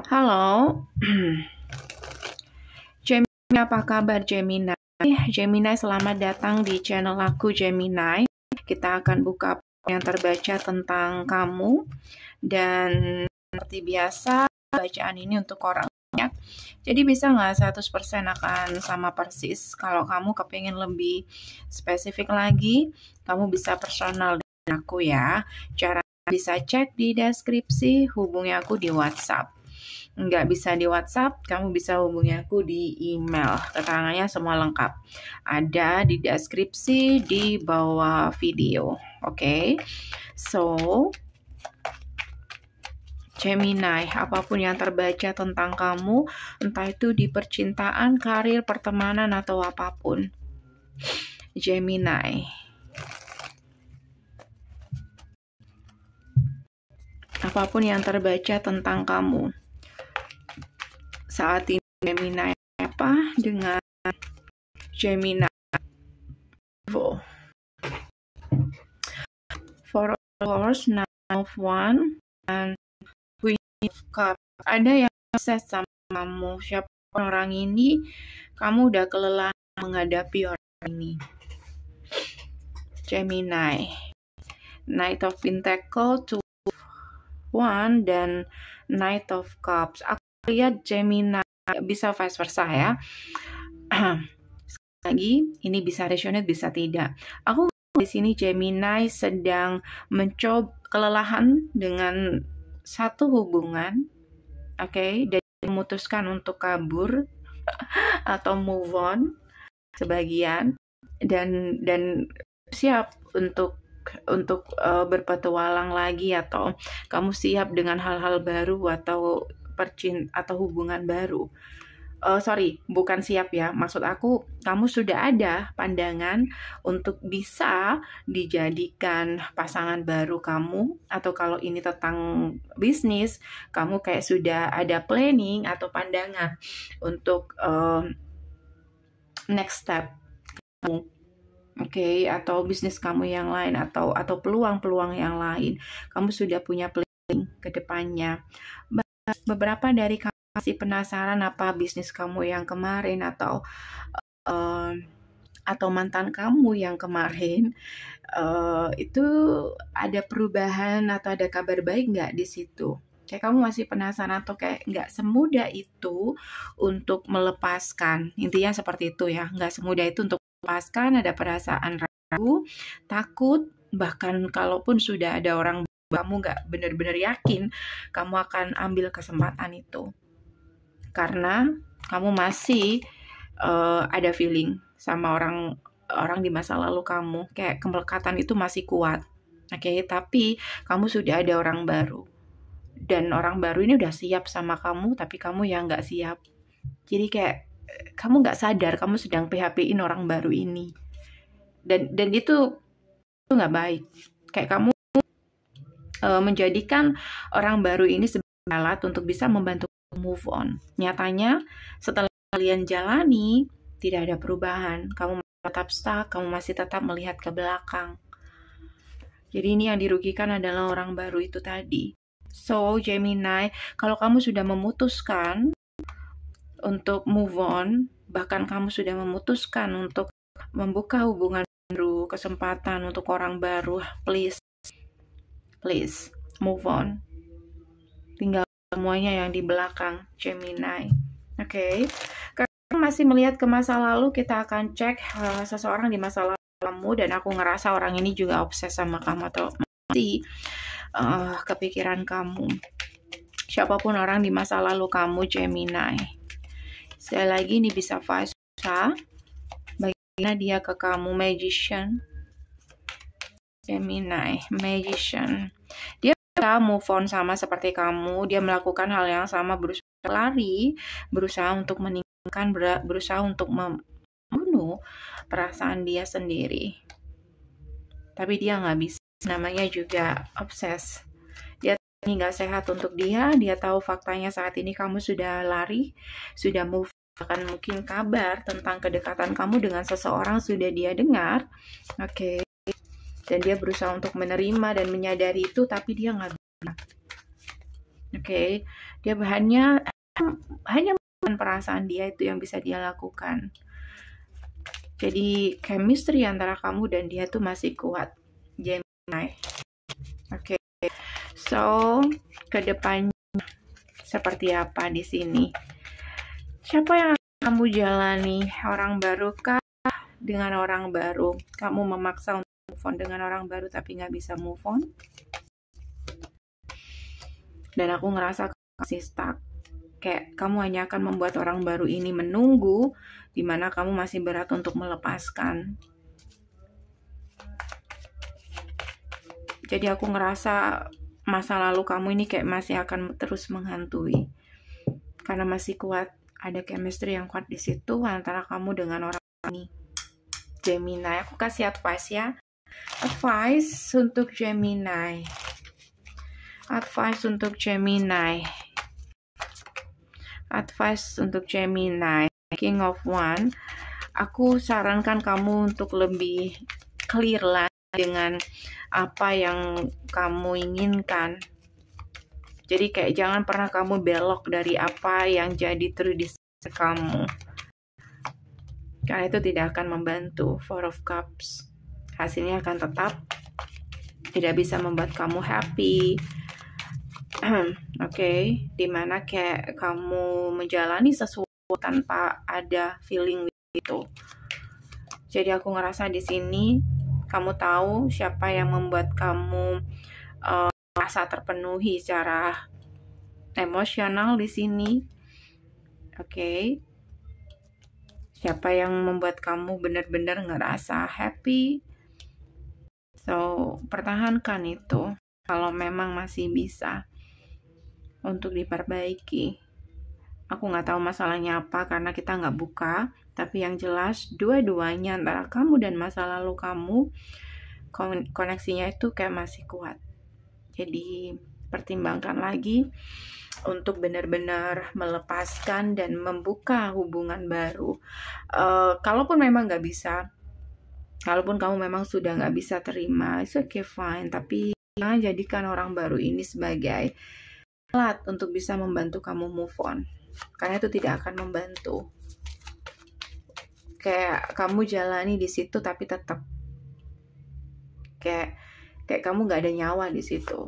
Halo, Gemini, apa kabar Gemini? Gemini, selamat datang di channel aku Gemini. Kita akan buka yang terbaca tentang kamu. Dan seperti biasa, bacaan ini untuk orang banyak. Jadi bisa nggak 100% akan sama persis. Kalau kamu kepingin lebih spesifik lagi, kamu bisa personal dengan aku ya. Cara bisa cek di deskripsi, hubungi aku di WhatsApp. Nggak bisa di WhatsApp, kamu bisa hubungi aku di email. Keterangannya semua lengkap. Ada di deskripsi di bawah video. Oke. So, Gemini, apapun yang terbaca tentang kamu, entah itu di percintaan, karir, pertemanan, atau apapun. Gemini. Apapun yang terbaca tentang kamu. Saat ini Gemini apa dengan Gemini Four of Swords, Nine of Wands, dan Queen of Cups. Ada yang sukses sama kamu. Siapa orang ini? Kamu udah kelelahan menghadapi orang ini. Gemini, Knight of Pentacles, Two of Wands, dan Knight of Cups. Aku lihat Gemini, bisa vice versa ya. Sekali lagi, ini bisa resonate, bisa tidak. Aku di sini Gemini sedang mencoba kelelahan dengan satu hubungan, oke, dan memutuskan untuk kabur atau move on sebagian, dan siap untuk berpetualang lagi, atau kamu siap dengan hal-hal baru atau hubungan baru. Sorry, bukan siap ya. Maksud aku, kamu sudah ada pandangan untuk bisa dijadikan pasangan baru kamu, atau kalau ini tentang bisnis, kamu kayak sudah ada planning atau pandangan untuk next step kamu. Oke, atau bisnis kamu yang lain, atau peluang-peluang yang lain. Kamu sudah punya planning ke depannya. Beberapa dari kamu masih penasaran apa bisnis kamu yang kemarin, atau mantan kamu yang kemarin, itu ada perubahan atau ada kabar baik nggak di situ? Kayak kamu masih penasaran atau kayak nggak semudah itu untuk melepaskan. Intinya seperti itu ya, nggak semudah itu untuk melepaskan. Ada perasaan ragu, takut, bahkan kalaupun sudah ada orang, kamu nggak benar-benar yakin kamu akan ambil kesempatan itu. Karena kamu masih ada feeling sama orang di masa lalu kamu, kayak kemelekatan itu masih kuat. Oke, tapi kamu sudah ada orang baru. Dan orang baru ini udah siap sama kamu, tapi kamu yang nggak siap. Jadi kayak kamu nggak sadar kamu sedang PHP-in orang baru ini. Dan itu nggak baik. Kayak kamu menjadikan orang baru ini sebagai alat untuk bisa membantu move on. Nyatanya setelah kalian jalani tidak ada perubahan. Kamu tetap stuck, kamu masih tetap melihat ke belakang. Jadi ini yang dirugikan adalah orang baru itu tadi. So Gemini, kalau kamu sudah memutuskan untuk move on, bahkan kamu sudah memutuskan untuk membuka hubungan baru, kesempatan untuk orang baru, please move on. Tinggal semuanya yang di belakang, Gemini. Oke. Karena masih melihat ke masa lalu, kita akan cek seseorang di masa lalu kamu, dan aku ngerasa orang ini juga obses sama kamu atau masih kepikiran kamu. Siapapun orang di masa lalu kamu, Gemini. Sekali lagi ini bisa vice versa. Bagaimana dia ke kamu, Magician. Gemini, Magician. Dia move on sama seperti kamu, dia melakukan hal yang sama, berusaha lari, berusaha untuk meninggalkan, berusaha untuk membunuh perasaan dia sendiri. Tapi dia nggak bisa, namanya juga obses. Dia ini nggak sehat untuk dia tahu faktanya saat ini kamu sudah lari, sudah move, bahkan mungkin kabar tentang kedekatan kamu dengan seseorang sudah dia dengar. Oke. Dan dia berusaha untuk menerima dan menyadari itu, tapi dia nggak bisa. Oke, dia hanya perasaan dia itu yang bisa dia lakukan. Jadi chemistry antara kamu dan dia tuh masih kuat, Gemini. Oke, so kedepannya seperti apa di sini? Siapa yang akan kamu jalani? Orang baru kah? Dengan orang baru, kamu memaksa untuk move on dengan orang baru tapi nggak bisa move on? Dan aku ngerasa masih stuck. Kayak kamu hanya akan membuat orang baru ini menunggu, dimana kamu masih berat untuk melepaskan. Jadi aku ngerasa masa lalu kamu ini kayak masih akan terus menghantui. Karena masih kuat, ada chemistry yang kuat di situ antara kamu dengan orang ini. Gemini, aku kasih advice ya. Advice untuk Gemini. Advice untuk Gemini. Advice untuk Gemini. King of Wands. Aku sarankan kamu untuk lebih clear lah dengan apa yang kamu inginkan. Jadi kayak jangan pernah kamu belok dari apa yang jadi tradisi kamu. Karena itu tidak akan membantu. Four of Cups. Hasilnya akan tetap tidak bisa membuat kamu happy. Oke, dimana kayak kamu menjalani sesuatu tanpa ada feeling itu. Jadi aku ngerasa di sini kamu tahu siapa yang membuat kamu merasa terpenuhi secara emosional di sini. Oke. Siapa yang membuat kamu benar-benar ngerasa happy? So, pertahankan itu kalau memang masih bisa untuk diperbaiki. Aku nggak tahu masalahnya apa karena kita nggak buka, tapi yang jelas dua-duanya antara kamu dan masa lalu kamu koneksinya itu kayak masih kuat. Jadi pertimbangkan lagi untuk benar-benar melepaskan dan membuka hubungan baru. Kalaupun memang nggak bisa, kalaupun kamu memang sudah nggak bisa terima, it's okay fine. Tapi jangan jadikan orang baru ini sebagai alat untuk bisa membantu kamu move on. Karena itu tidak akan membantu. Kayak kamu jalani di situ tapi tetap kayak kamu nggak ada nyawa di situ.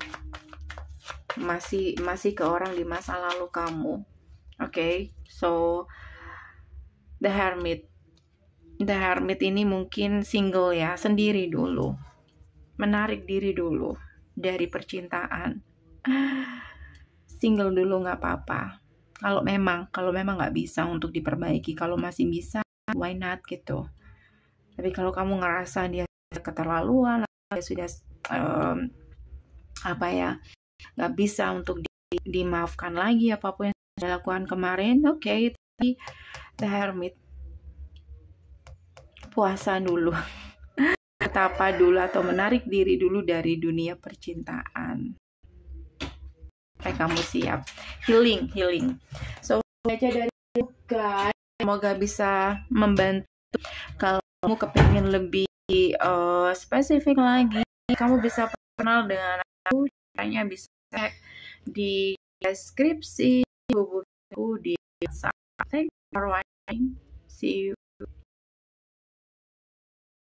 Masih ke orang di masa lalu kamu. Okay, so the Hermit ini mungkin single ya, sendiri dulu, menarik diri dulu dari percintaan, single dulu nggak apa-apa. Kalau memang nggak bisa untuk diperbaiki, kalau masih bisa, why not gitu. Tapi kalau kamu ngerasa dia keterlaluan, dia sudah nggak bisa untuk dimaafkan lagi apapun yang sudah lakukan kemarin, okay, tapi the Hermit puasa dulu, betapa dulu atau menarik diri dulu dari dunia percintaan. Kayak kamu siap healing. So baca dari guys, semoga bisa membantu. Kalau kamu kepengen lebih spesifik lagi, kamu bisa kenal dengan aku. Caranya bisa cek di deskripsi, hubungi aku di WhatsApp. Thank you for watching. See you.